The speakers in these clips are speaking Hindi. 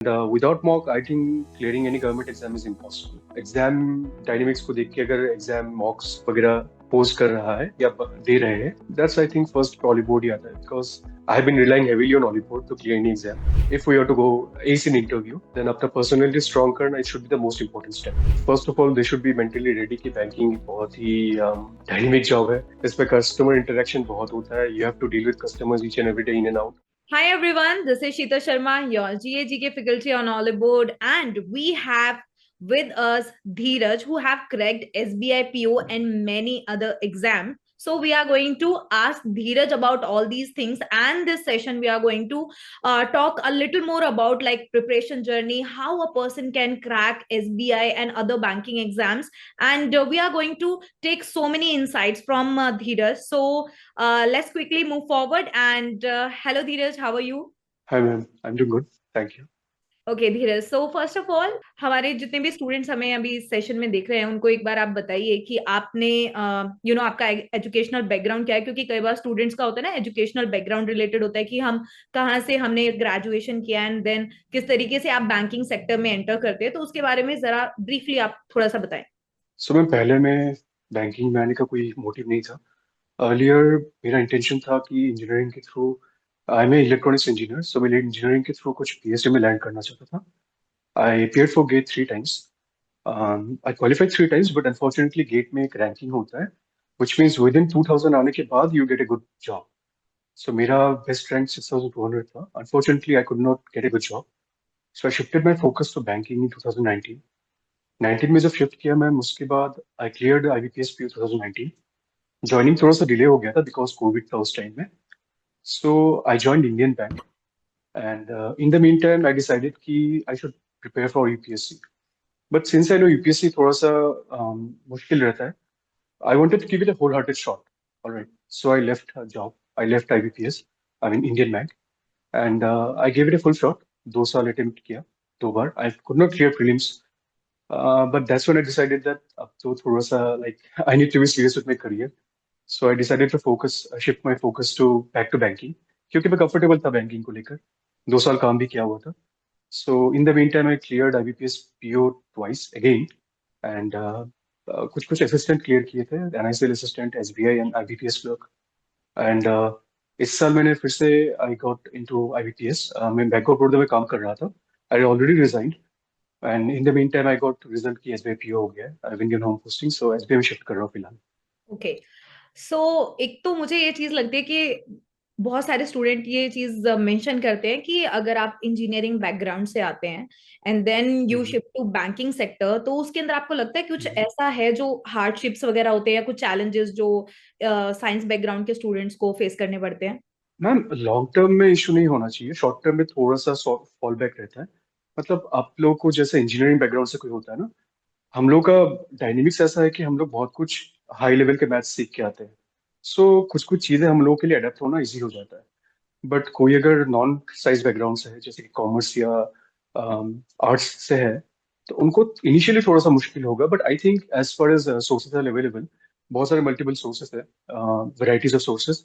Without mock, I think clearing any government exam is impossible. Exam dynamics को देख के अगर exam mocks वगैरह पोस्ट कर रहा है या दे रहे हैं, that's I think first Oliport ही आता है because I have been relying heavily on Oliport to clear any exam. If we are to go ace in interview, then अपना personality strong करना it should be the most important step. First of all, they should be mentally ready कि banking बहुत ही dynamic job है. इसमें customer interaction बहुत होता है. You have to deal with customers each and every day in and out. Hi everyone, this is Sheeta Sharma, your GAGK faculty on Oliboard, and we have with us Dheeraj, who have cracked SBI PO and many other exams. So we are going to ask Dheeraj about all these things, and this session we are going to talk a little more about like preparation journey, how a person can crack SBI and other banking exams, and we are going to take so many insights from Dheeraj. So let's quickly move forward. And hello, Dheeraj, how are you? Hi ma'am, I'm doing good. Thank you. Okay Dheeraj, so first of all हमारे जितने भी स्टूडेंट्स हमें अभी इस सेशन में देख रहे हैं उनको एक बार आप बताइए कि आपने आपका एजुकेशनल बैकग्राउंड क्या है, क्योंकि कई बार स्टूडेंट्स का होता है ना, एजुकेशनल बैकग्राउंड रिलेटेड होता है कि हम कहाँ से हमने ग्रेजुएशन किया एंड देन किस तरीके से आप बैंकिंग सेक्टर में एंटर करते हैं, तो उसके बारे में जरा ब्रीफली आप थोड़ा सा बताएं। सो मैम पहले मैं बैंकिंग में आने का कोई मोटिव नहीं था। अर्लियर मेरा इंटेंशन था कि इंजीनियरिंग के through I am electronics engineer, so मैं इंजीनियरिंग के थ्रू कुछ पीएचडी में लैंड करना चाहता था। I appeared for GATE 3 times. I qualified 3 times, but unfortunately GATE में एक रैंकिंग होता है विच मीन्स विद इन 2000 आने के बाद you get a good job. So मेरा बेस्ट रैंक 6200 था। Unfortunately I could not get a good job, so I shifted my focus to banking in 2019। 19 में जब शिफ्ट किया मैम, उसके बाद I cleared IBPS PO 2019। Joining थोड़ा सा डिले हो गया था बिकॉज कोविड था उस टाइम में। So I joined Indian Bank and in the meantime I decided कि I should prepare for UPSC. But since I know UPSC थोड़ा सा मुश्किल रहता है, I wanted to give it a whole hearted shot. Alright, so I left job, I left IBPS, I mean Indian Bank, and I give it a full shot. 2 साल अटेम्प्ट किया, 2 बार I could not clear prelims. But that's when I decided that अब तो थोड़ा सा like I need to be serious with my career. So I decided to shift my focus to back to banking क्योंकि मैं comfortable था banking को लेकर। 2 साल काम भी किया हुआ था। So in the meantime I cleared IBPS PO twice again, and कुछ कुछ assistant clear किए थे, NICL assistant, SBI and IBPS clerk. And इस साल मैंने फिर से I got into IBPS. मैं बैंक ऑफ बड़ौदा में काम कर रहा था। I already resigned. And in the meantime I got result की एसबीआई पीओ हो गया है, इंडियन होम पोस्टिंग, सो एसबीआई में शिफ्ट कर रहा हूँ फिलहाल। ओके, सो एक तो मुझे ये चीज लगती है कि बहुत सारे स्टूडेंट ये चीज मेंशन करते हैं कि अगर आप इंजीनियरिंग बैकग्राउंड से आते हैं and then you hmm, shift to banking sector, तो उसके अंदर आपको लगता है कुछ हम्म। ऐसा है जो हार्डशिप्स वगैरह होते हैं या कुछ चैलेंजेस जो साइंस बैकग्राउंड के स्टूडेंट्स को फेस करने पड़ते हैं? मैम लॉन्ग टर्म में इशू नहीं होना चाहिए, शॉर्ट टर्म में थोड़ा सा फॉल बैक रहता है। मतलब आप लोग को जैसे इंजीनियरिंग बैकग्राउंड से कोई होता है ना, हम लोग का डायनेमिक्स ऐसा है कि हम लोग बहुत कुछ हाई लेवल के मैथ्स सीख के आते हैं। सो कुछ कुछ चीजें हम लोगों के लिए अडेप्ट होना इजी हो जाता है। बट कोई अगर नॉन साइंस बैकग्राउंड से है, जैसे कॉमर्स या आर्ट्स से है, तो उनको इनिशियली थोड़ा सा मुश्किल होगा। But I think as far as sources are available, बहुत सारे मल्टीपल सोर्सेज है, वैरायटीज ऑफ सोर्सेज,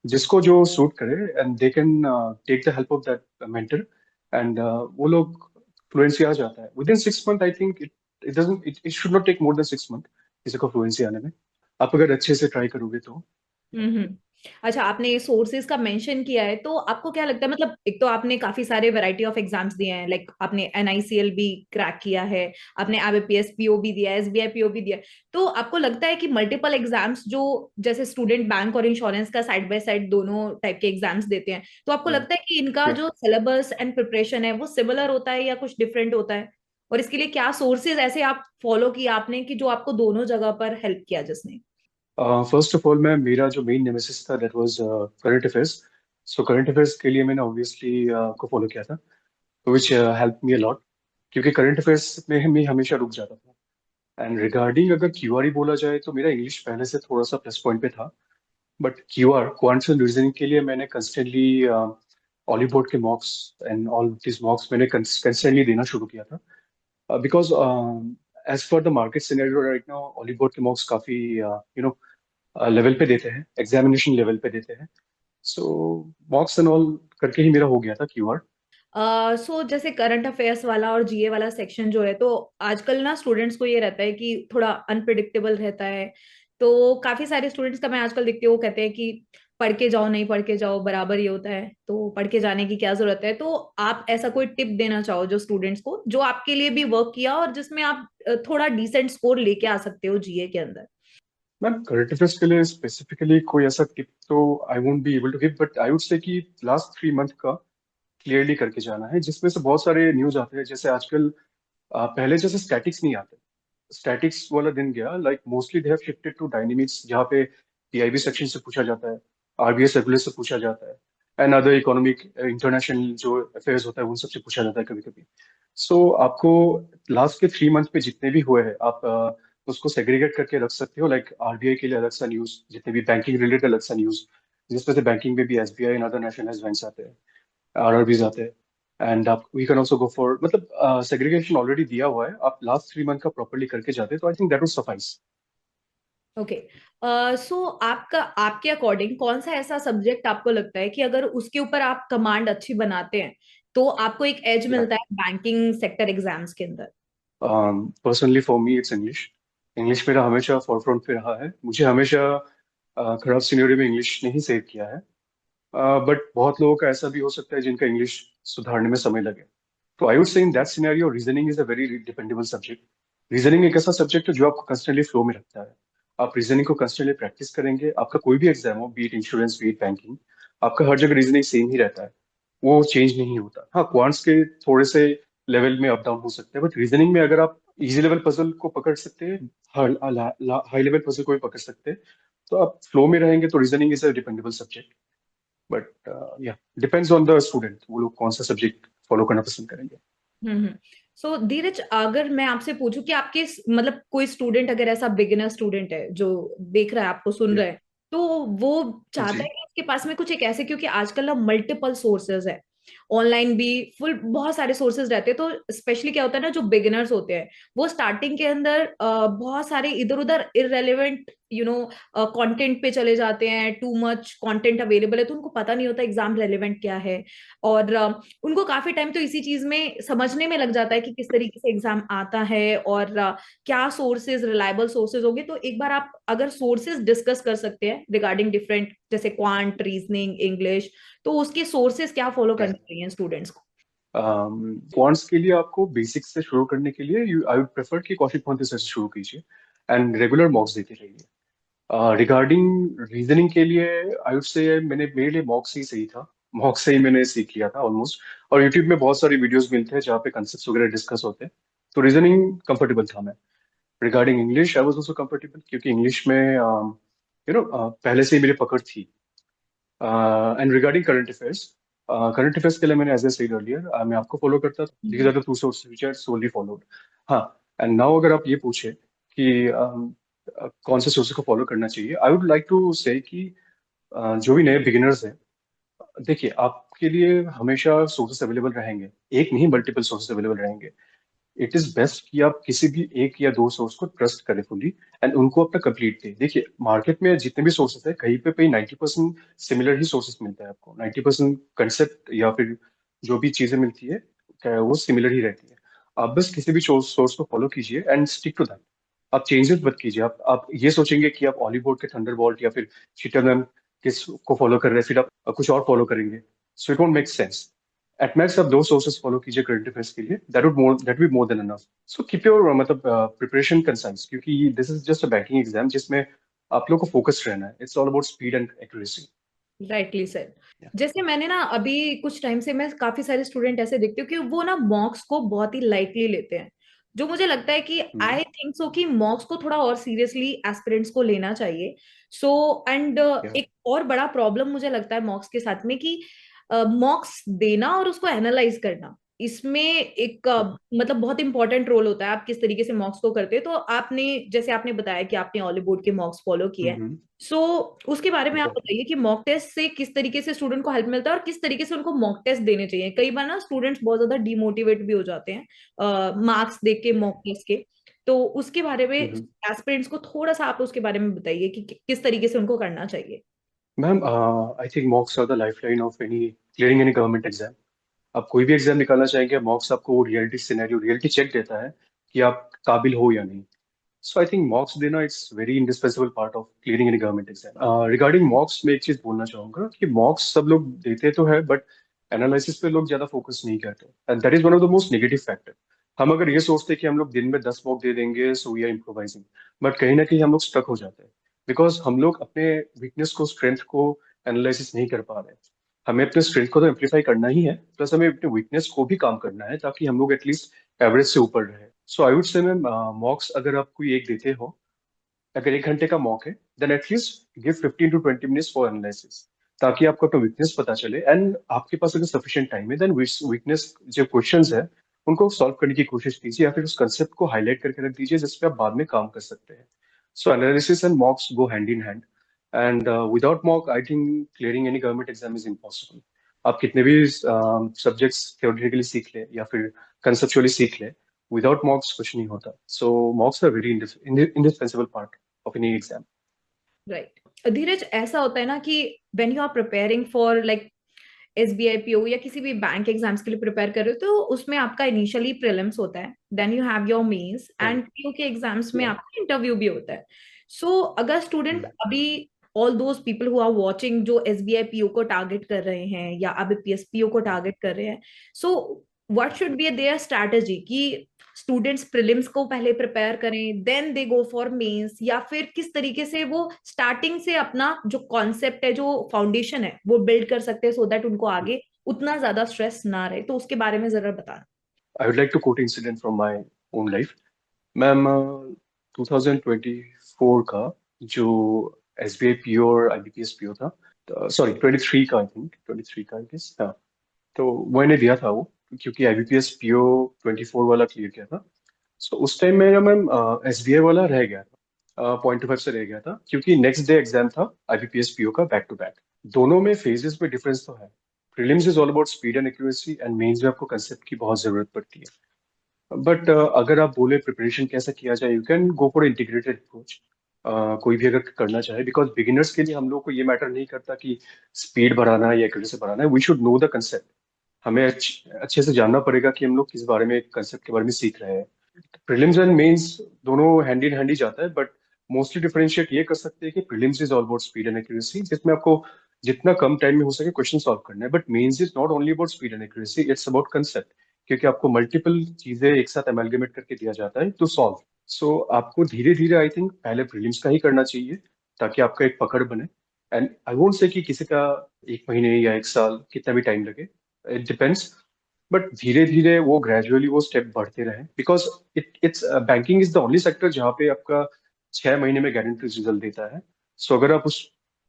जिसको जो सूट करे and they can take the help of that mentor, and वो लोग फ्लुएंसी आ जाता है within 6 month. I think it should not take more than 6 month किसी को फ्लुएंसी आने में, आप अगर अच्छे से ट्राई करोगे तो। हम्म। अच्छा, आपने ये सोर्सेज का मेंशन किया है, तो आपको क्या लगता है, मतलब एक तो आपने काफी सारे वैरायटी ऑफ एग्जाम्स दिए हैं, लाइक आपने एनआईसीएल भी क्रैक किया है, आपने आईबीपीएस पीओ भी दिया है, एसबीआई पीओ भी दिया है, तो आपको लगता है कि मल्टीपल एग्जाम्स जो जैसे स्टूडेंट बैंक और इंश्योरेंस का साइड बाय साइड दोनों टाइप के एग्जाम्स देते हैं, तो आपको लगता है कि इनका जो सिलेबस एंड प्रिपरेशन है वो सिमिलर होता है या कुछ डिफरेंट होता है? और इसके लिए क्या सोर्सेज ऐसे आप फॉलो किया आपने कि जो आपको दोनों जगह पर हेल्प किया जिसने? फर्स्ट ऑफ ऑल मैं, मेरा जो मेन नेमेसिस था that was current affairs. So current affairs के लिए मैंने ऑब्वियसली को फॉलो किया था, which help me a lot, क्योंकि करंट अफेयर्स में मैं हमेशा रुक जाता था। एंड रिगार्डिंग अगर क्यूआर ही बोला जाए तो मेरा इंग्लिश पहले से थोड़ा सा प्लस पॉइंट पे था। But QR quants and reasoning के लिए मैंने कंस्टेंटली ऑलीबोर्ड के mocks and all this mocks मैंने कंस्टेंटली देना शुरू किया था, because as per the market scenario right now Oliveboard के मॉक्स काफी लेवल पे देते हैं, एग्जामिनेशन लेवल पे देते हैं। सो मॉक्स एंड ऑल करके ही मेरा हो गया था क्यूआर। सो जैसे करंट अफेयर्स वाला और जीए वाला सेक्शन जो है, तो आजकल ना स्टूडेंट्स को ये रहता है कि थोड़ा अनप्रिडिक्टेबल रहता है। तो काफी सारे स्टूडेंट्स का मैं आजकल देखती हूँ, वो कहते हैं कि पढ़ के जाओ, नहीं पढ़ के जाओ बराबर ही होता है, तो पढ़ के जाने की क्या जरूरत है। तो आप ऐसा कोई टिप देना चाहो जो स्टूडेंट्स को, जो आपके लिए भी वर्क किया और जिसमें आप थोड़ा डिसेंट स्कोर लेके आ सकते हो जीए के अंदर। मैम करंट अफेयर्स के लिए स्पेसिफिकली कोई ऐसा टिप तो I won't be able to give, but I would say कि लास्ट 3 मंथ का क्लियरली करके जाना है, जिसमें से बहुत सारे न्यूज आते हैं। जैसे आजकल पहले जैसे स्टैटिक्स नहीं आते, स्टैटिक्स वाला दिन गया। Like mostly they have shifted to dynamics, जहाँ पे पीआईबी सेक्शन से पूछा जाता है, आरबीआई सर्कुलर से पूछा जाता है, एंड अदर इकोनॉमिक इंटरनेशनल जो अफेयर्स होता है उन सबसे पूछा जाता है कभी कभी। सो आपको लास्ट के 3 मंथ पे जितने भी हुए हैं, आप उसको सेग्रीगेट करके रख सकते हो। लाइक आरबीआई के लिए अलग सा न्यूज, जितने भी बैंकिंग रिलेटेड अलग सा न्यूज, जिसमें से बैंकिंग में भी SBI and other nationalized banks आते हैं, आरआरबीज आते हैं। एंड आप we can also go for, मतलब सेग्रीगेशन ऑलरेडी दिया हुआ है, आप लास्ट 3 मंथ का प्रॉपरली करके जाते हैं तो I think that would suffice. Okay. So आपका, आपके अकॉर्डिंग कौन सा ऐसा सब्जेक्ट आपको लगता है कि अगर उसके ऊपर आप कमांड अच्छी बनाते हैं तो आपको एक एज या मिलता है बैंकिंग सेक्टर एग्जाम्स के अंदर? Personally for me it's English. English मेरा हमेशा फॉरफ्रंट पे रहा है। मुझे हमेशा खराब सिनेरियो में इंग्लिश ने ही सेव किया है। बट बहुत लोगों का ऐसा भी हो सकता है जिनका इंग्लिश सुधारने में समय लगे। तो आई वुड से in that scenario reasoning is a very dependable subject. Reasoning एक ऐसा सब्जेक्ट है जो आपको कंस्टेंटली फ्लो में रखता है। आप रीजनिंग को कंस्टेंटली प्रैक्टिस करेंगे, आपका कोई भी एग्जाम हो, बीट इंश्योरेंस बीट बैंकिंग, आपका हर जगह रीजनिंग सेम ही रहता है, वो चेंज नहीं होता। हाँ, क्वांट्स के थोड़े से लेवल में अप डाउन हो सकते हैं, बट रीजनिंग में अगर आप इजी लेवल पजल को पकड़ सकते हैं, हाई लेवल पजल को भी पकड़ सकते हैं, तो आप फ्लो में रहेंगे। तो reasoning is a dependable subject. But या डिपेंड्स ऑन द स्टूडेंट, वो लोग कौन सा सब्जेक्ट फॉलो करना पसंद करेंगे। हम्म। सो धीरज, अगर मैं आपसे पूछूं कि आपके मतलब कोई स्टूडेंट अगर ऐसा बिगिनर स्टूडेंट है जो देख रहा है, आपको सुन या रहा है, तो वो चाहता जी। है कि उसके पास में कुछ एक ऐसे, क्योंकि आजकल ना मल्टीपल सोर्सेज है, ऑनलाइन भी फुल बहुत सारे सोर्सेज रहते हैं। तो स्पेशली क्या होता है ना, जो बिगिनर्स होते हैं वो स्टार्टिंग के अंदर बहुत सारे इधर उधर इररेलेवेंट कंटेंट पे चले जाते हैं। टू मच कंटेंट अवेलेबल है, तो उनको पता नहीं होता एग्जाम रेलेवेंट क्या है। और उनको काफी टाइम तो इसी चीज में समझने में लग जाता है कि किस तरीके से एग्जाम आता है और क्या सोर्सेज, रिलायबल सोर्सेज होंगे। तो एक बार आप अगर सोर्सेज डिस्कस कर सकते हैं रिगार्डिंग डिफरेंट, जैसे क्वांट, रीजनिंग, इंग्लिश, तो उसके सोर्सेज क्या फॉलो या करने चाहिए स्टूडेंट्स को? क्वांट्स के लिए आपको बेसिक्स से शुरू करने के लिए आई वुड प्रेफर कि कौशिक मोहंती सर से शुरू कीजिए एंड रेगुलर मॉक्स देते रहिए। रिगार्डिंग रीजनिंग के लिए आई वुड से मेरे लिए मॉक्स ही सही था। मॉक्स से ही मैंने सीख लिया था ऑलमोस्ट। और यूट्यूब में बहुत सारी वीडियोस मिलते हैं जहाँ पे कंसेप्ट वगैरह डिस्कस होते हैं। तो रीजनिंग कंफर्टेबल था मैं। Regarding English I was also comfortable, क्योंकि इंग्लिश में पहले से ही मेरी पकड़ थी। एंड रिगार्डिंग करंट अफेयर्स के लिए मैंने एज ए सेड अर्लियर, मैं आपको फॉलो करता था। These hmm. Are the two sources which are solely followed. हाँ, एंड नाउ अगर आप ये पूछे कि कौन से सोर्सेज को फॉलो करना चाहिए, आई वुड लाइक टू से कि जो भी नए बिगिनर्स हैं, देखिए आपके लिए हमेशा सोर्सेस अवेलेबल रहेंगे। एक नहीं, मल्टीपल सोर्सेस अवेलेबल रहेंगे। इट इज बेस्ट कि आप किसी भी एक या दो सोर्स को ट्रस्ट करें फुली, एंड उनको अपना कंप्लीट दें। देखिए मार्केट में जितने भी सोर्सेस है, कहीं पे कहीं 90% सिमिलर ही सोर्सेस मिलता है आपको। 90% कंसेप्ट या फिर जो भी चीजें मिलती है, वो सिमिलर ही रहती है। आप बस किसी भी सोर्स को फॉलो कीजिए एंड स्टिक टू दैट। आप चेंजेस मत कीजिए। आप ये सोचेंगे कि आप ऑलीवुड के थंडरबोल्ट या फिर चीटरमैन किस को फॉलो कर रहे हैं, फिर आप कुछ और फॉलो करेंगे। So it won't make sense. At max आप दो सोर्सेस फॉलो कीजिए करंट अफेयर्स के लिए, that would be more than enough. So keep your मतलब प्रिपरेशन कंसाइज, क्योंकि this is just a banking exam जिसमें आप लोग को फोकस रहना है। It's all about speed and accuracy. Rightly sir. जैसे मैंने ना अभी कुछ टाइम से मैं काफी सारे स्टूडेंट ऐसे देखती हूँ कि वो ना मॉक्स को बहुत ही लाइटली लेते हैं, जो मुझे लगता है कि आई थिंक सो कि मॉक्स को थोड़ा और सीरियसली एस्पिरेंट्स को लेना चाहिए। सो एंड या एक और बड़ा प्रॉब्लम मुझे लगता है मॉक्स के साथ में कि मॉक्स देना और उसको एनालाइज करना, इसमें एक मतलब बहुत इंपॉर्टेंट रोल होता है। आप किस तरीके से मॉक्स को करते हैं, तो आपने, जैसे आपने बताया कि आपने ऑली बोर्ड के मॉक्स फॉलो किए हैं, सो उसके बारे में आप एग्जैक्टली। बताइए कि मॉक टेस्ट से किस तरीके से स्टूडेंट को हेल्प मिलता है और किस तरीके से उनको मॉक टेस्ट देने चाहिए। कई बार ना स्टूडेंट्स बहुत ज्यादा डिमोटिवेट भी हो जाते हैं मार्क्स देख के मॉक टेस्ट के। तो उसके बारे में एस्पिरेंट्स को थोड़ा सा आप उसके बारे में बताइए कि किस तरीके से उनको करना चाहिए। Ma'am I think mocks are the lifeline of any clearing any government exam. आप कोई भी एग्जाम निकालना चाहेंगे, मॉक्स आपको वो रियलिटी सिनेरियो, रियलिटी चेक देता है कि आप काबिल हो या नहीं. सो आई थिंक मॉक्स देना it's very indispensable part of clearing any government exam. Regarding मॉक्स में एक चीज बोलना चाहूंगा कि मॉक्स सब लोग देते तो है, बट एनालिसिस पे लोग ज्यादा फोकस नहीं करते, and that is one of the most negative factor. हम अगर ये सोचते हैं कि हम लोग दिन में 10 मॉक दे देंगे, so we are improvising, but कहीं ना कहीं हम लोग स्टक हो जाते हैं, बिकॉज हम लोग अपने वीकनेस को, स्ट्रेंथ को एनालिसिस नहीं कर पा रहे. हमें अपने स्ट्रेंथ को तो एम्पलीफाई करना ही है, प्लस हमें अपने वीकनेस को भी काम करना है, ताकि हम लोग एटलीस्ट एवरेज से ऊपर रहे. सो आई वुड से मैम, मॉक्स अगर आप कोई एक देते हो, अगर 1 घंटे का मॉक है, then at least give 15 to 20 minutes for analysis, ताकि आपको अपना वीकनेस पता चले, एंड आपके पास अगर सफिशिएंट टाइम है, देन वीकनेस जो क्वेश्चंस है उनको सॉल्व करने की कोशिश कीजिए, या फिर उस कंसेप्ट को हाईलाइट करके रख दीजिए जिस पे आप बाद में काम कर सकते हैं. So analysis and mocks go hand in hand, and without mock I think clearing any government exam is impossible. आप कितने भी सब्जेक्ट्स थियोरेटिकली सीख ले या फिर कंसेप्चुअली सीख ले, विदाउट मॉक्स कुछ नहीं होता. So mocks are very indispensable part of any exam. Right Dheeraj, ऐसा होता है ना कि when you are preparing for like SBI PO या किसी भी बैंक एग्जाम्स के लिए प्रिपेयर कर रहे हो, तो उसमें आपका इनिशियली प्रीलिम्स होता है, then you have your mains, Right. And PO के एग्जाम्स में Right. आपका इंटरव्यू भी होता है. सो अगर स्टूडेंट Hmm. अभी, all those people who are watching जो एसबीआई पीओ को टारगेट कर रहे हैं या आईबीपीएस पीओ को टारगेट कर रहे हैं, so what should be their strategy कि स्टूडेंट्स प्रीलिम्स को पहले प्रिपेयर करें then they go for mains, या फिर किस तरीके से वो स्टार्टिंग से अपना जो कॉन्सेप्ट है, जो फाउंडेशन है, वो बिल्ड कर सकते हैं, सो दैट उनको आगे उतना ज्यादा स्ट्रेस ना रहे. तो उसके बारे में जरा बताना. I would like to quote incident from my own life. Ma'am, 2024 का जो S B I P O और I B P S P O था, सॉरी 23 का, आई थिंक 23 का, आई गेस, हाँ. तो मैंने दिया था वो, क्योंकि I B P S P O 24 वाला क्लियर किया था. सो उस टाइम मेरा मैम एस बी आई वाला रह गया था, 0.25 से रह गया था, क्योंकि नेक्स्ट डे एग्जाम था I B P S P O का बैक टू बैक. दोनों में फेजेस में डिफरेंस तो है. Prelims is all about speed and accuracy, and mains में आपको कंसेप्ट की बहुत जरूरत पड़ती है. बट अगर आप बोले प्रिपरेशन कैसे किया जाए, you can go for integrated approach. कोई भी अगर करना चाहे, बिकॉज बिगिनर्स के लिए हम लोग को ये मैटर नहीं करता कि स्पीड बढ़ाना है या एक्यूरेसी बढ़ाना है. We should know the concept. हमें अच्छे से जानना पड़ेगा कि हम लोग किस बारे में, कंसेप्ट के बारे में सीख रहे हैं. प्रीलिम्स एंड मेंस दोनों हैंड इन हैंड ही जाता है, बट मोस्टली डिफरेंशिएट ये कर सकते हैं कि prelims is all about speed and accuracy, जिसमें आपको जितना कम टाइम में हो सके क्वेश्चन सॉल्व करना है. But mains is not only about speed and accuracy, it's about concept, क्योंकि आपको मल्टीपल चीजें एक साथ अमेलगेमेट करके दिया जाता है टू सॉल्व. सो आपको धीरे धीरे आई थिंक पहले प्रीलिम्स का ही करना चाहिए, ताकि आपका एक पकड़ बने. एंड आई वोंट से कि किसी का 1 महीने या 1 साल कितना भी टाइम लगे, इट डिपेंड्स. बट धीरे धीरे वो ग्रेजुअली वो स्टेप बढ़ते रहे, because it's banking is the only sector जहाँ पे आपका 6 महीने में गारंटी रिजल्ट देता है. सो अगर आप उस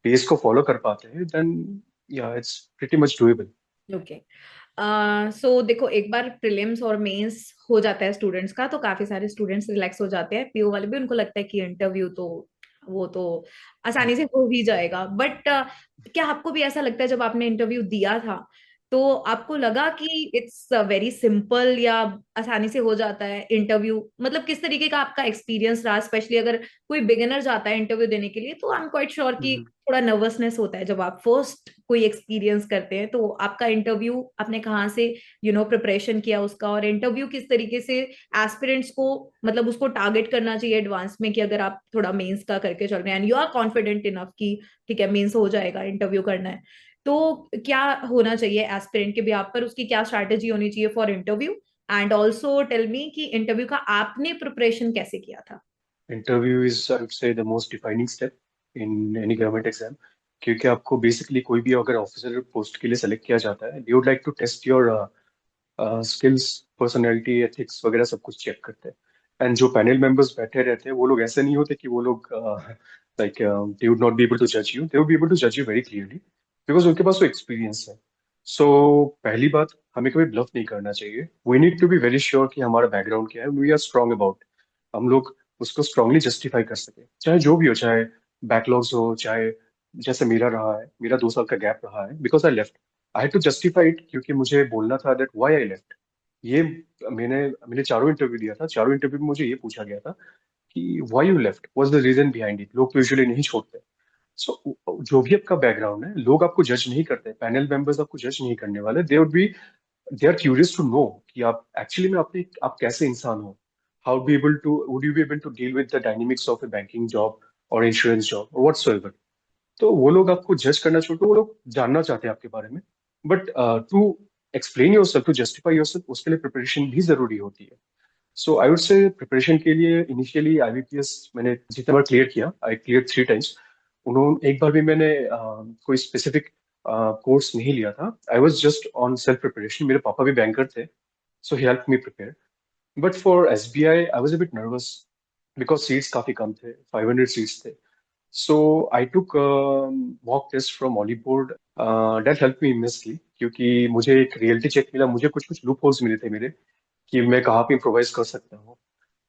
पेस को फॉलो कर पाते हैं, then yeah it's pretty much doable. Okay. So देखो, एक बार प्रीलिम्स और मेंस हो जाता है स्टूडेंट्स का, तो काफी सारे स्टूडेंट्स रिलैक्स हो जाते हैं. पीओ वाले भी, उनको लगता है कि इंटरव्यू तो वो तो आसानी से हो ही जाएगा. बट क्या आपको भी ऐसा लगता है, जब आपने इंटरव्यू दिया था, तो आपको लगा कि इट्स वेरी सिंपल या आसानी से हो जाता है इंटरव्यू? मतलब किस तरीके का आपका एक्सपीरियंस रहा, स्पेशली अगर कोई बिगिनर जाता है इंटरव्यू देने के लिए, तो आई एम क्वाइट श्योर कि थोड़ा नर्वसनेस होता है जब आप फर्स्ट कोई एक्सपीरियंस करते हैं. तो आपका इंटरव्यू, आपने कहाँ से प्रिपरेशन किया उसका, और इंटरव्यू किस तरीके से एस्पिरेंट्स को, मतलब उसको टारगेट करना चाहिए एडवांस में, कि अगर आप थोड़ा मेंस का करके चल रहे हैं and you are confident enough कि ठीक है मेंस हो जाएगा, इंटरव्यू करना है, तो क्या होना चाहिए एस्पिरेंट के भी आप पर, उसकी क्या स्ट्रैटेजी होनी चाहिए for interview? And also tell me कि इंटरव्यू का आपने प्रिपरेशन कैसे किया था. Interview is, I would say, the most defining step in any government exam, क्योंकि आपको बेसिकली कोई भी अगर ऑफिसर पोस्ट के लिए सेलेक्ट किया जाता है, they would like to test your skills, personality, ethics वगैरह सब कुछ चेक करते हैं. एंड जो पैनल मेंबर्स बैठे रहते हैं, वो लोग ऐसे नहीं होते कि वो लोग like they would not be able to जज you, they would B able to जज यू वेरी क्लियरली, बिकॉज उनके पास वो एक्सपीरियंस है. सो पहली बात, हमें कभी ब्लफ नहीं करना चाहिए. We need to be very sure कि हमारा बैकग्राउंड क्या है, वी आर स्ट्रांग अबाउट. हम लोग उसको स्ट्रांगली जस्टिफाई कर सके, चाहे जो भी हो, चाहे बैकलॉग्स हो, चाहे जैसे मेरा रहा है, मेरा 2 साल का गैप रहा है, because I left. I had to justify it, क्योंकि मुझे बोलना था दैट व्हाई आई लेफ्ट. ये मैंने मैंने चारों इंटरव्यू दिया था, चारों इंटरव्यू में मुझे ये पूछा गया था कि why you left, what's the reason behind it. लोग तो यूजुअली नहीं छोड़ते. सो जो भी आपका बैकग्राउंड है, लोग आपको जज नहीं करते, पैनल मेंबर्स आपको जज नहीं करने वाले. They would be they are curious to know कि आप एक्चुअली में आप कैसे इंसान हो, how be able to would you be able to deal with the dynamics of a banking job और इंश्योरेंस जॉब और व्हाट्सएवर। तो वो लोग आपको जज करना छोड़ के वो लोग जानना चाहते हैं आपके बारे में। But to explain yourself, to justify yourself, उसके लिए प्रिपरेशन भी जरूरी होती है। सो आई वुड से प्रिपरेशन के लिए इनिशियली आईबीपीएस मैंने जितना बार क्लियर किया, आई क्लियर 3 टाइम्स। उन्होंने एक बार भी मैंने कोई स्पेसिफिक कोर्स नहीं लिया था। I was just on self preparation. मेरे पापा भी बैंकर थे, so he help me prepare. But for S B I was a bit nervous because seats काफी कम थे, 500 सीट्स थे। So I took mock test from Oliport. That helped me immensely क्योंकि मुझे एक रियलिटी चेक मिला, मुझे कुछ कुछ लूप होल्स मिले थे मेरे कि मैं कहाँ पे इम्प्रोवाइज कर सकता हूँ।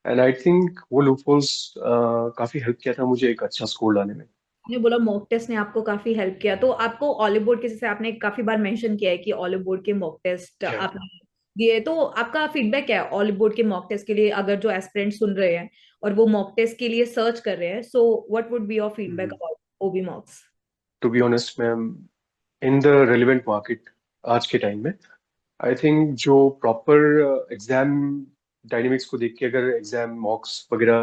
एंड आई थिंक वो लूप होल्स काफी हेल्प किया था मुझे एक अच्छा स्कोर लाने में। आपने बोला मॉक टेस्ट ने आपको काफी हेल्प किया, तो आपको ऑलिव बोर्ड के, जैसे आपने काफी बार मेंशन किया है कि ऑलिव बोर्ड के मॉक टेस्ट Yeah. आपने दिए, तो आपका फीडबैक क्या है ऑलिव बोर्ड के मॉक टेस्ट के लिए? अगर जो एस्पिरेंट सुन रहे हैं और वो मॉक टेस्ट के लिए सर्च कर रहे हैं, so what would be your feedback about OB mocks? To be honest ma'am, in the relevant market आज के टाइम में आई थिंक जो प्रॉपर एग्जाम डायनेमिक्स को देख के अगर एग्जाम मॉक्स वगैरह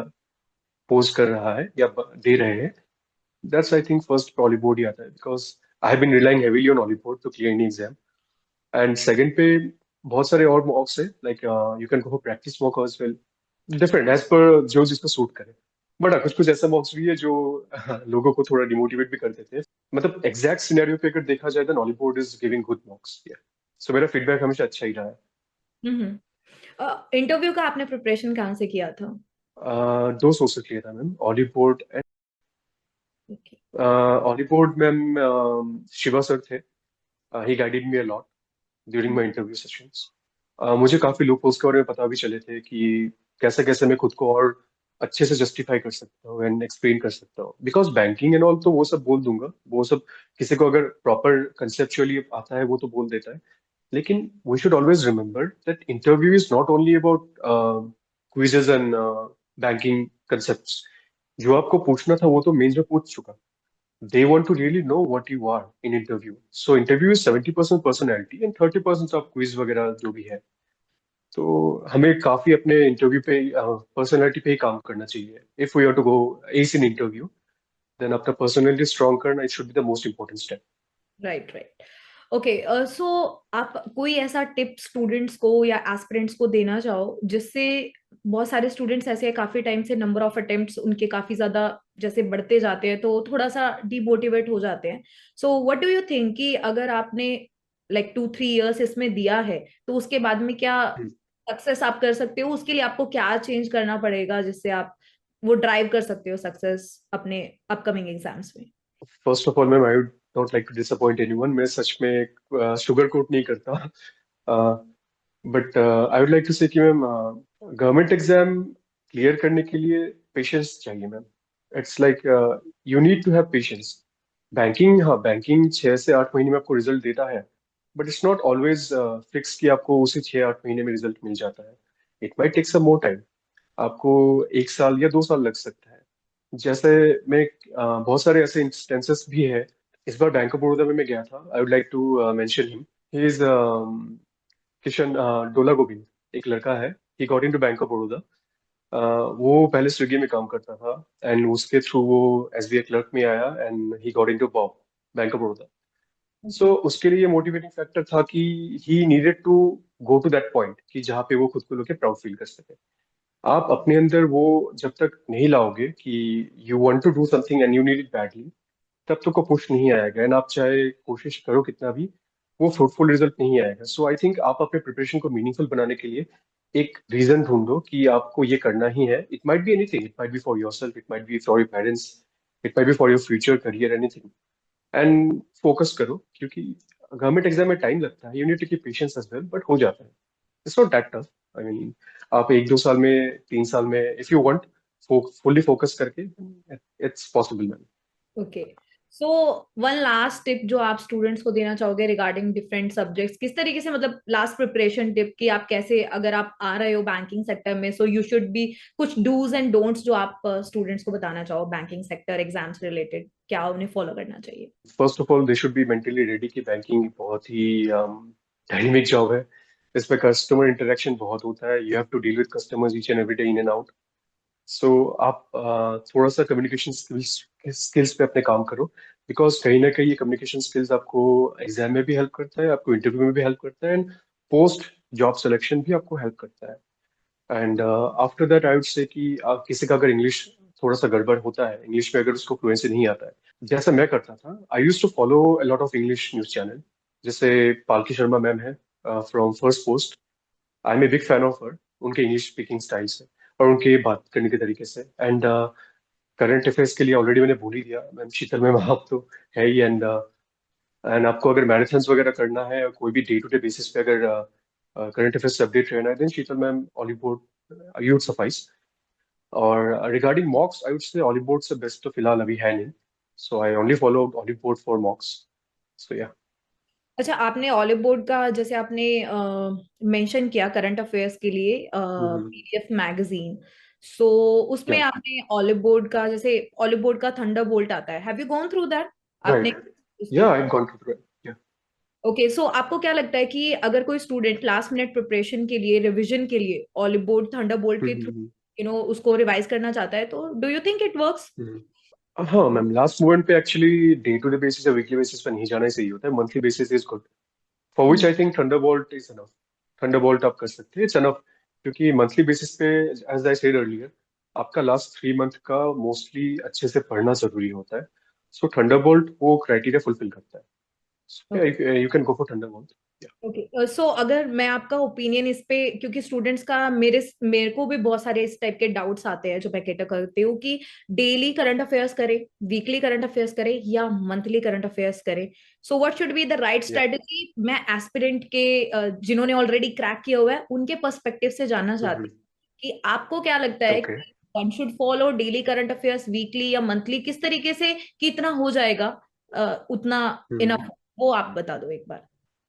पोज कर रहा है या दे रहे हैं, that's I think first Oliport ही आता है because I have been relying heavily on Oliport to clear any exam. And second पे बहुत सारे और mocks है, like you can go for practice mock as well, different as per जो जिसको सूट करे। बट कुछ कुछ ऐसा मॉक्स भी है जो लोगों को थोड़ा डिमोटिवेट भी कर देते हैं। मतलब एग्जैक्ट सिनेरियो पे अगर देखा जाए तो Oliport is giving good mocks, yeah. So मेरा फीडबैक हमेशा अच्छा ही रहा है। इंटरव्यू का आपने प्रिपरेशन कहाँ से किया था? 2 सोर्सेस लिए था ma'am, Oliport and Okay. Oliport ma'am Shiva sir थे। He guided me a lot during my interview sessions. मुझे काफी लूपहोल्स के बारे में पता भी चले थे कि कैसे कैसे मैं खुद को और अच्छे से जस्टिफाई कर सकता हूँ एंड एक्सप्लेन कर सकता हूँ। बिकॉज बैंकिंग एंड ऑल तो वो सब बोल दूंगा, वो सब किसी को अगर प्रॉपर कंसेप्चुअली आता है वो तो बोल देता है। लेकिन we should always remember that interview is not only about quizzes and banking concept. जो आपको पूछना था वो तो मेन जो पूछ चुका। they want to really know what you are in interview. So interview is 70% personality and 30% of quiz वगैरह जो भी है। तो हमें काफी अपने इंटरव्यू पे पर्सनालिटी पे ही काम करना चाहिए। If we are to go as in interview, then अपना पर्सनालिटी स्ट्रॉन्ग करना it should be the most important step. Right, right. Okay, so आप कोई ऐसा टिप स्टूडेंट्स को या एस्पिरेंट्स को देना चाहो, जिससे बहुत सारे स्टूडेंट्स ऐसे हैं काफी टाइम से नंबर ऑफ अटेम्प्ट्स उनके काफी ज्यादा जैसे बढ़ते जाते हैं तो थोड़ा सा डिमोटिवेट हो जाते हैं। So what do you think कि अगर आपने लाइक 2-3 इयर्स इसमें दिया है तो उसके बाद में क्या सक्सेस आप कर सकते हो? उसके लिए आपको क्या चेंज करना पड़ेगा जिससे आप वो ड्राइव कर सकते हो सक्सेस अपने अपकमिंग एग्जाम्स में? First of all ma'am, I would not like to disappoint anyone. मैं सच में शुगर कोट नहीं करता। But I would like to say कि मैम गवर्नमेंट एग्जाम क्लियर करने के लिए पेशेंस चाहिए ma'am. It's like you need to have patience. Banking, हाँ बैंकिंग 6 से 8 महीने में आपको रिजल्ट देता है, but it's not always fix कि आपको उसी 6-8 महीने में रिजल्ट मिल जाता है। It might take some more time. आपको 1 साल या 2 साल लग सकता है। जैसे मैं बहुत सारे ऐसे इंस्टेंसेस भी है। इस बार बैंक ऑफ बड़ौदा में मैं गया था। I would like to mention him. He is Kishan Dola Govind, एक लड़का है। He got into bank of Baroda. वो पहले स्विगी में काम करता था एंड उसके थ्रू वो एसबीआई क्लर्क में आया and he got into BOB, Bank of Baroda. Okay. So उसके लिए मोटिवेटिंग फैक्टर था कि he needed to go to that point कि जहाँ पे वो खुद को लेके प्राउड फील कर सके। आप अपने अंदर वो जब तक नहीं लाओगे कि you want to do something and you need it badly, तब तक को पुश नहीं आएगा। एंड आप चाहे कोशिश करो कितना भी, वो फ्रूटफुल रिजल्ट नहीं आएगा। सो आई थिंक आप अपने प्रिपरेशन को मीनिंगफुल बनाने के लिए एक रीजन ढूंढो कि आपको ये करना ही है। It might be anything, it might be for yourself, it might be for your parents, it might be for your future career, anything. And focus करो क्योंकि गवर्नमेंट एग्जाम में टाइम लगता है। You need to keep patience as well, but हो जाता है। It's not that tough. I mean आप 1-2 साल में, 3 साल में, if you want fully focus करके, it's possible ma'am. Okay, so one last tip जो आप स्टूडेंट्स को देना चाहोगे रिगार्डिंग डिफरेंट सब्जेक्ट्स, किस तरीके से, मतलब लास्ट प्रिपरेशन टिप कि आप कैसे, अगर आप आ रहे हो बैंकिंग सेक्टर में, सो यू शुड बी, कुछ डूज एंड डोंट्स जो आप स्टूडेंट्स को बताना चाहो बैंकिंग सेक्टर एग्जाम्स रिलेटेड, क्या उन्हें फॉलो करना चाहिए? First of all they should be mentally ready कि बैंकिंग बहुत ही डायनेमिक जॉब है। इसमें कस्टमर इंटरेक्शन बहुत होता है, you have to deal with customers each and every day in and out. So आप थोड़ा सा कम्युनिकेशन स्किल्स स्किल्स पे अपने काम करो, बिकॉज कहीं ना कहीं ये कम्युनिकेशन स्किल्स आपको एग्जाम में भी हेल्प करता है, आपको इंटरव्यू में भी हेल्प करता है, एंड पोस्ट जॉब सिलेक्शन भी आपको हेल्प करता है। And after that I would say कि किसी का अगर इंग्लिश थोड़ा सा गड़बड़ होता है, इंग्लिश में अगर उसको फ्लुएंसी नहीं आता है, जैसा मैं करता था, I use to follow a lot of English news channel. जैसे पालकी शर्मा मैम है from Firstpost, I am a big fan of her, उनके इंग्लिश स्पीकिंग स्टाइल से और उनके बात करने के तरीके से। एंड करंट अफेयर्स के लिए ऑलरेडी मैंने बोल ही दिया, मैम शीतल मैम आप तो है ही। एंड आपको अगर मैराथन्स वगैरह करना है, कोई भी डे टू डे बेसिस पे अगर करंट अफेयर्स से अपडेट रहना है, then Sheetal ma'am Oliveboard you would suffice. और regarding mocks, I would say Oliveboard से बेस्ट तो फिलहाल अभी है नहीं, so I only follow Oliveboard for mocks. So yeah. अच्छा, आपने ऑलिव बोर्ड का जैसे आपने मेंशन किया करंट अफेयर्स के लिए पीडीएफ मैगजीन, सो उसमें आपने ऑलिव बोर्ड का, जैसे ऑलिव बोर्ड का थंडर बोल्ट आता है, have you gone through that? आपने राइट। उसके या आई गॉन टू। या। ओके, सो आपको क्या लगता है कि अगर कोई स्टूडेंट लास्ट मिनट प्रिपरेशन के लिए, रिवीजन के लिए ऑलिव बोर्ड थंडर बोल्ट के थ्रू उसको रिवाइज करना चाहता है, तो do you think it works? हाँ मैम, लास्ट मोमेंट पे actually day to day basis या वीकली बेसिस पे नहीं जाना ही सही होता है, monthly basis is good, for which I think Thunderbolt is enough. Thunderbolt आप कर सकते हैं, इट्स एनफ, क्योंकि मंथली बेसिस पे, एज आई सेड अर्लियर, आपका लास्ट 3 मंथ का मोस्टली अच्छे से पढ़ना जरूरी होता है। सो थंडरबोल्ट वो क्राइटेरिया फुलफिल करता है। So, you can go for Thunderbolt. Yeah. Okay, so अगर मैं आपका ओपिनियन इस पे, क्योंकि स्टूडेंट्स का मेरे को भी बहुत सारे इस टाइप के डाउट्स आते हैं जो मैं कैटर करती हूँ कि डेली करंट अफेयर्स करे, वीकली करंट अफेयर्स करे या मंथली करंट अफेयर्स करे, सो what should be the right Yeah. Strategy? मैं एस्पिरेंट के जिन्होंने ऑलरेडी क्रैक किया हुआ है उनके पर्सपेक्टिव से जानना चाहती Mm-hmm. हूँ कि आपको क्या लगता है Okay. कि one should follow daily current affairs weekly या मंथली, किस तरीके से कि इतना हो जाएगा, उतना हम्म। इनफ, वो आप बता दो एक बार।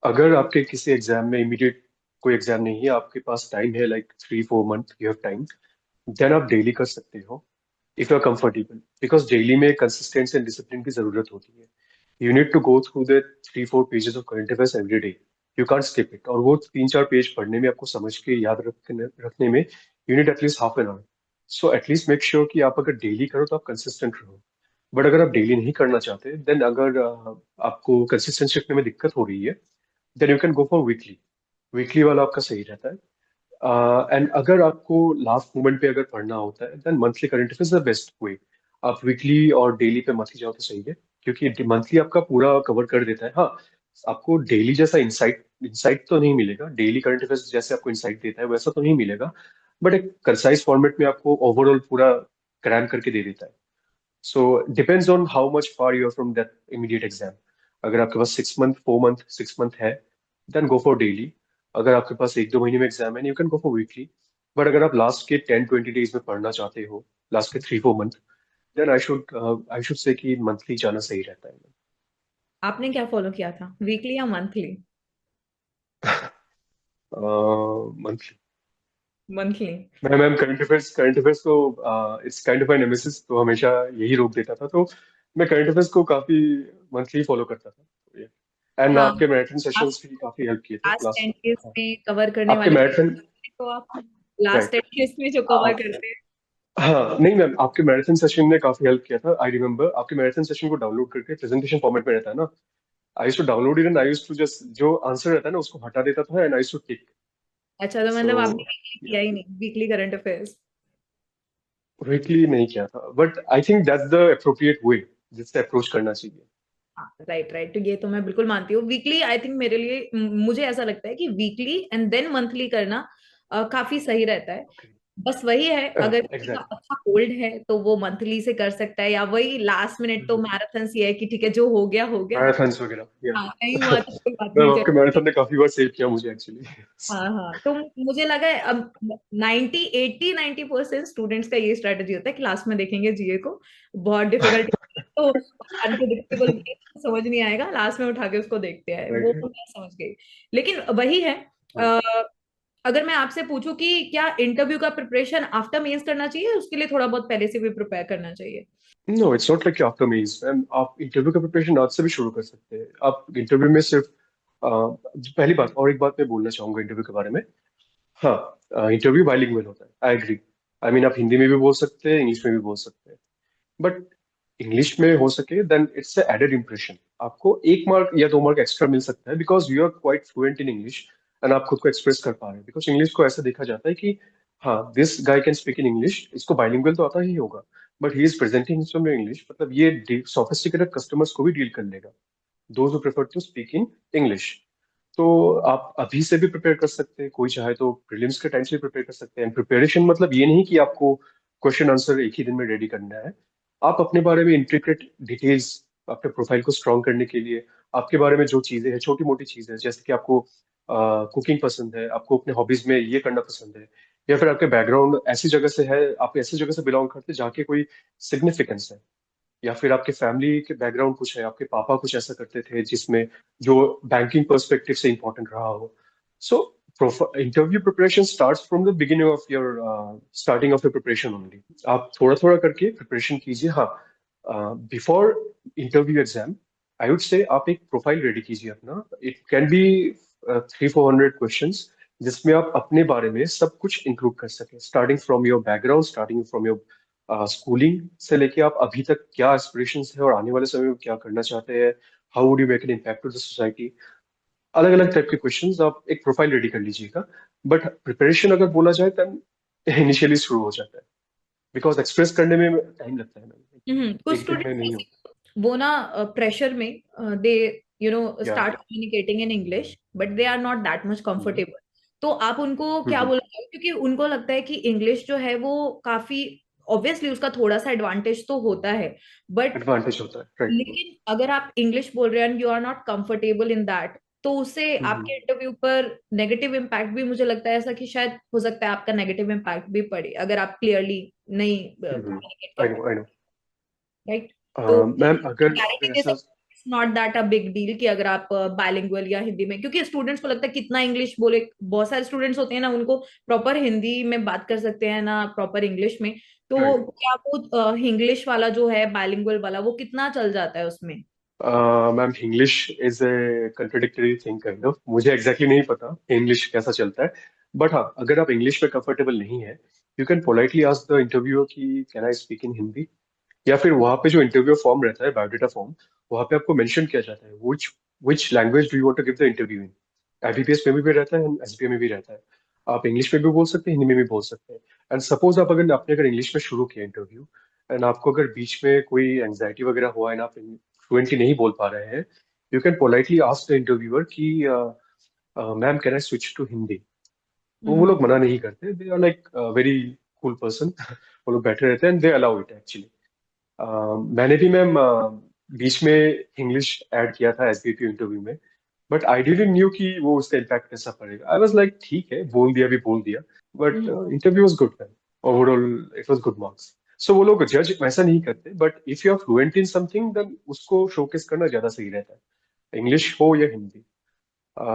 अगर आपके किसी एग्जाम में इमीडिएट कोई एग्जाम नहीं है, आपके पास टाइम है like 3-4 month you have time, then आप डेली कर सकते हो if you are comfortable, because daily में कंसिस्टेंसी एंड डिसिप्लिन की जरूरत होती है। You need to go through the 3-4 pages of current affairs every day, you can't skip it. और वो 3-4 पेज पढ़ने में, आपको समझ के याद रखने में you need at least half an hour. So at least make sure कि आप अगर डेली करो तो आप कंसिस्टेंट रहो। बट अगर आप डेली नहीं करना चाहते, देन अगर आपको कंसिस्टेंसी रखने में दिक्कत हो रही है, then you can go for weekly. Weekly वाला आपका सही रहता है। एंड अगर आपको लास्ट मोमेंट पे अगर पढ़ना होता है, then monthly current affairs the best way. आप वीकली और डेली पे मत ही जाओ तो सही है, क्योंकि मंथली आपका पूरा कवर कर देता है। हाँ, आपको डेली जैसा इंसाइट इंसाइट तो नहीं मिलेगा, डेली करंट अफेयर्स जैसे आपको इंसाइट देता है वैसा तो नहीं मिलेगा, बट एक कंसाइज फॉर्मेट में आपको ओवरऑल पूरा क्रैम करके दे देता है। So depends on how much far you are from that immediate exam. अगर आपके पास 6 मंथ, 4 मंथ, 6 मंथ है, देन गो फॉर डेली। अगर आपके पास 1-2 महीने में एग्जाम है, you can go for weekly. But अगर आप लास्ट के 10-20 डेज में पढ़ना चाहते हो, लास्ट के 3-4 month, then I should say कि मंथली जाना सही रहता है। आपने क्या फॉलो किया था, वीकली या monthly? Monthly. Monthly. Ma'am current affairs तो it's kind of an nemesis, तो हमेशा यही रोक देता था, तो मैं करंट अफेयर्स को काफी मंथली फॉलो करता था। एंड हाँ, आपके मैराथन लास्ट सेशंस भी काफी हेल्प किए थे लास्ट लास्ट। 10 डेज हाँ, में कवर करने आपके वाले मैराथन। तो आप लास्ट राइट। 10 डेज में जो कवर करते हैं। हाँ नहीं मैम, आपके मैराथन सेशन ने काफी हेल्प किया था। आई रिमेम्बर आपके मैराथन सेशन को डाउनलोड करके, प्रेजेंटेशन फॉर्मेट में रहता है ना, I used to download it and I used to just जो आंसर रहता है ना उसको हटा देता था, and I used to tick. अच्छा, तो सो मतलब आपने weekly किया ही नहीं, वीकली करंट अफेयर्स? वीकली नहीं किया था, but I think that's the appropriate way जिससे अप्रोच करना चाहिए। हाँ, राइट राइट, तो ये तो मैं बिल्कुल मानती हूँ। वीकली आई थिंक मेरे लिए मुझे ऐसा लगता है कि वीकली एंड देन मंथली करना काफी सही रहता है। बस वही है, अगर किसी का एग्जैक्टली। अच्छा होल्ड है तो वो मंथली से कर सकता है, या वही लास्ट मिनट तो मैराथन ये है कि ठीक है जो हो गया हो गया। मैराथन्स वगैरह, या। हाँ, नहीं हुआ तो कोई बात मैम नहीं, आपके चलो। मैराथन ने काफी बार सेव किया मुझे एक्चुअली। हाँ हाँ, तो मुझे लगा है अब 90 80 90% स्टूडेंट्स का ये स्ट्रेटजी होता है कि लास्ट में देखेंगे जीए को, बहुत डिफिकल्ट तो अनप्रिडिक्टेबल, समझ नहीं आएगा, लास्ट में उठा के उसको देखते हैं, वो राइट। मैं समझ गई। लेकिन वही है, अ, अगर मैं आपसे पूछूं कि क्या इंटरव्यू का प्रिपरेशन आफ्टर मेंस करना चाहिए, उसके लिए थोड़ा बहुत पहले से भी प्रिपेयर करना चाहिए? No, it's not like after means ma'am, आप इंटरव्यू का प्रिपरेशन आज से भी शुरू कर सकते हैं। आप इंटरव्यू में सिर्फ पहली बात, और एक बात मैं बोलना चाहूंगा इंटरव्यू के बारे में। हाँ, इंटरव्यू बाइलिंगुअल होता है, आई एग्री। आई मीन, आप हिंदी में भी बोल सकते हैं, इंग्लिश में भी बोल सकते हैं। बट इंग्लिश में हो सके देन इट्स एडेड इम्प्रेशन। आपको 1 मार्क या 2 मार्क एक्स्ट्रा मिल सकता है because you are quite fluent in English and आप खुद को एक्सप्रेस कर पा रहे हैं। बिकॉज इंग्लिश को ऐसा देखा जाता है कि हाँ, this guy can speak in English, इसको बाइलिंगुअल तो आता ही होगा, but he is presenting himself in English, मतलब ये सोफिस्टिकेटेड कस्टमर्स को भी डील कर लेगा, those who prefer to speak in English. तो आप अभी से भी प्रिपेयर कर सकते हैं, कोई चाहे तो प्रीलिम्स के टाइम से भी प्रिपेयर कर सकते हैं। प्रिपरेशन मतलब ये नहीं कि आपको क्वेश्चन आंसर एक ही दिन में रेडी करना है। आप अपने बारे में इंट्रिकेट डिटेल्स, अपने प्रोफाइल को स्ट्रॉन्ग करने के लिए आपके बारे में जो चीजें हैं, छोटी मोटी चीजें, जैसे कि आपको कुकिंग पसंद है, आपको अपने हॉबीज में ये करना पसंद है, या फिर आपके बैकग्राउंड ऐसी जगह से है, आप ऐसी जगह से बिलोंग करते हैं जहाँ के कोई सिग्निफिकेंस है, या फिर आपके फैमिली के बैकग्राउंड कुछ है, आपके पापा कुछ ऐसा करते थे जिसमें जो बैंकिंग पर्सपेक्टिव से इंपॉर्टेंट रहा हो। So interview preparation starts from the beginning of your starting of your preparation only. आप थोड़ा थोड़ा करके प्रिपरेशन कीजिए। हाँ, before interview exam I would से आप एक प्रोफाइल रेडी कीजिए अपना। इट कैन बी 300-400 क्वेश्चंस, जिसमें आप अपने बारे में सब कुछ इंक्लूड कर सकें, starting from your background, starting from your schooling से लेके आप अभी तक क्या एस्पिरेशंस है और आने वाले समय में क्या करना चाहते हैं, how would you make an impact to the society. अलग अलग टाइप के क्वेश्चंस, आप एक प्रोफाइल रेडी कर लीजिएगा। बट प्रिपरेशन अगर बोला जाए तब इनिशियली शुरू हो जाता है, बिकॉज एक्सप्रेस करने में टाइम लगता है मैम, कुछ एक दिन में नहीं स्टूडेंट होता। वो ना प्रेशर में दे या start communicating in English but they are not that much comfortable. तो आप उनको क्या बोलना है, क्योंकि उनको लगता है कि इंग्लिश जो है वो काफी ऑब्वियसली उसका थोड़ा सा एडवांटेज तो होता है, बट एडवांटेज होता है, राइट। लेकिन अगर आप इंग्लिश बोल रहे हैं and you are not comfortable in that, तो उससे आपके इंटरव्यू पर नेगेटिव इम्पैक्ट भी, मुझे लगता है ऐसा कि शायद हो सकता है आपका नेगेटिव इम्पैक्ट भी पड़े अगर आप क्लियरली नहीं कम्युनिकेट कर आई नो, पाए, आई नो। राइट? तो मैम अगर गारंटी दे ऐसा, सकते not that a big deal कि अगर आप बाइलिंगुअल या हिंदी में, क्योंकि स्टूडेंट्स को लगता है कितना इंग्लिश बोले, बहुत सारे स्टूडेंट्स होते हैं ना, उनको प्रॉपर हिंदी में बात कर सकते हैं ना प्रॉपर इंग्लिश में, तो राइट। क्या वो इंग्लिश वाला जो है बाइलिंगुअल वाला वो कितना चल जाता है उसमें? Ma'am English is a contradictory thing kind of, मुझे एग्जैक्टली नहीं पता इंग्लिश कैसा चलता है। बट हाँ, अगर आप इंग्लिश में कंफर्टेबल नहीं है, you can politely ask the interviewer कि can I speak in Hindi. या फिर वहां पे जो इंटरव्यू फॉर्म रहता है, बायोडेटा फॉर्म, वहां पे आपको मेंशन किया जाता है which language do you want to give the interview in. IBPS में भी रहता है, एसबीए में भी रहता है। आप इंग्लिश में भी बोल सकते हैं, हिंदी में भी बोल सकते हैं। एंड सपोज आप, अगर आपने अगर इंग्लिश में शुरू किया इंटरव्यू एंड आपको अगर बीच में कोई एंजाइटी वगैरह हुआ है ना, आप फ्लुएंटली नहीं बोल पा रहे हैं, you can politely ask the interviewer कि ma'am can I switch to Hindi. वो हम्म। लोग मना नहीं करते, they are like very cool person. वो लोग बैठे रहते हैं and they allow it actually. मैंने भी मैम बीच में इंग्लिश ऐड किया था एसबीपी इंटरव्यू में, बट आई डिडंट न्यू कि वो उसका इम्पैक्ट कैसा पड़ेगा। आई वाज लाइक ठीक है, बोल दिया भी बोल दिया। But hmm. Interview was good ma'am, overall it was good marks. So वो लोग जज वैसा नहीं करते, but if you are fluent in something then उसको शोकेस करना ज्यादा सही रहता है, इंग्लिश हो या हिंदी।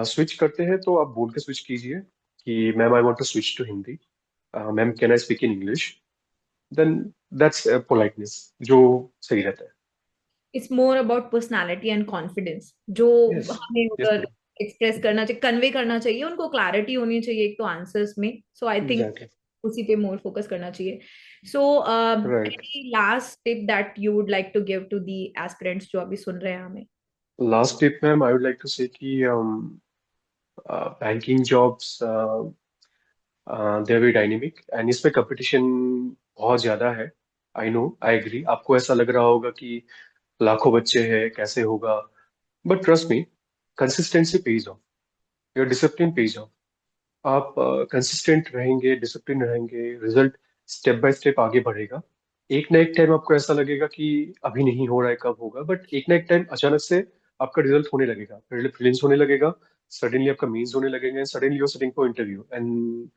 स्विच करते हैं तो आप बोल के स्विच कीजिए कि ma'am I want to switch to Hindi, ma'am can I speak in English. Then that's politeness जो सही रहता है। It's more about personality and confidence जो यस, हमें यस उधर मैम, एक्सप्रेस करना चाहिए, कन्वे करना चाहिए, उनको क्लैरिटी होनी चाहिए एक तो आंसर्स में। सो आई थिंक एग्जैक्टली, उसी पे मोर फोकस करना चाहिए। So right. Any last tip that you would like to give to the aspirants जो अभी सुन रहे हैं हमें? Last tip ma'am, I would like to say कि banking jobs they are very dynamic and इसमें कंपटीशन बहुत ज्यादा है। आई नो, आई एग्री, आपको ऐसा लग रहा होगा कि लाखों बच्चे हैं, कैसे होगा। But trust me, consistency page of, your discipline page of. आप कंसिस्टेंट रहेंगे, डिसिप्लिन रहेंगे, रिजल्ट स्टेप बाय स्टेप आगे बढ़ेगा। एक ना एक टाइम आपको ऐसा लगेगा कि अभी नहीं हो रहा है, कब होगा, बट एक ना एक टाइम अचानक से आपका रिजल्ट होने लगेगा, पहले प्रीलिम्स होने लगेगा, सडनली आपका मेंस होने लगेंगे, suddenly you're sitting for interview and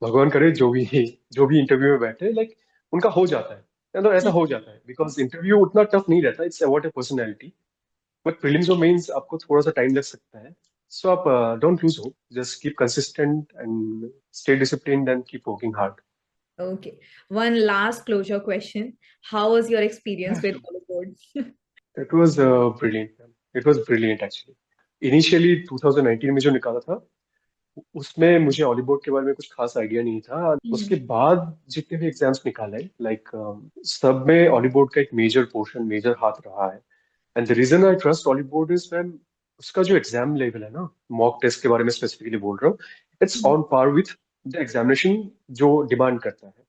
भगवान करे जो भी इंटरव्यू में बैठे, लाइक उनका हो जाता है। तो ऐसा हो जाता है बिकॉज इंटरव्यू उतना टफ नहीं रहता, it's about A personality. But prelims और मेंस आपको थोड़ा सा टाइम लग सकता है। सो आप don't lose hope, just keep consistent and stay disciplined and keep working hard. Okay. One last closure question. How was your experience with It Hollywood? was brilliant, man. It was brilliant actually. Initially 2019 में जो निकाला था उसमें मुझे ऑलीबोर्ड के बारे में कुछ खास आइडिया नहीं था। उसके बाद जितने भी एग्जाम्स निकाले लाइक सब में ऑलीबोर्ड का एक मेजर पोर्शन मेजर हाथ रहा है। And the reason I trust Oliveboard is ma'am उसका जो एग्जाम लेवल है ना, मॉक टेस्ट के बारे में स्पेसिफिकली बोल रहा हूँ, it's on par with the examination जो डिमांड करता है।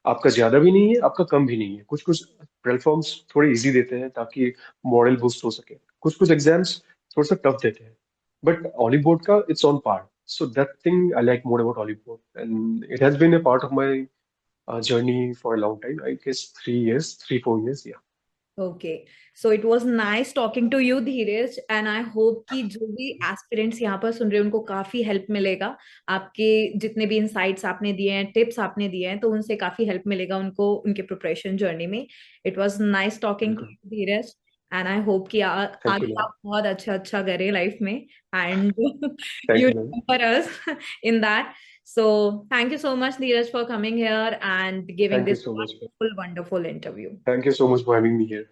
आपका ज्यादा भी नहीं है, आपका कम भी नहीं है। कुछ कुछ प्लेटफॉर्म्स थोड़े इजी देते हैं ताकि मॉडल बूस्ट हो सके, कुछ कुछ एग्जाम्स थोड़ा सा टफ देते हैं, बट ऑलीबोर्ड का it's on par. So that thing I like more about Oliveboard and it has been a part of my journey for a long time, I guess 3 years, 3 4 years, yeah. Okay, so it was nice talking to you Dheeraj, and I hope कि जो भी एस्पिरेंट्स यहाँ पर सुन रहे हैं उनको काफी हेल्प मिलेगा। आपके जितने भी इंसाइट्स आपने दिए हैं, टिप्स आपने दिए हैं, तो उनसे काफी हेल्प मिलेगा उनको उनके प्रिपरेशन जर्नी में। It was nice talking to बिल्कुल। You Dheeraj, and I hope कि थैंक यू आगे मैम। आप बहुत अच्छा अच्छा करें लाइफ में, and thank you you ma'am. Remember us in that. So thank you so much, Dheeraj, for coming here and giving thank you this so much ma'am. wonderful, wonderful interview. Thank you so much for having me here.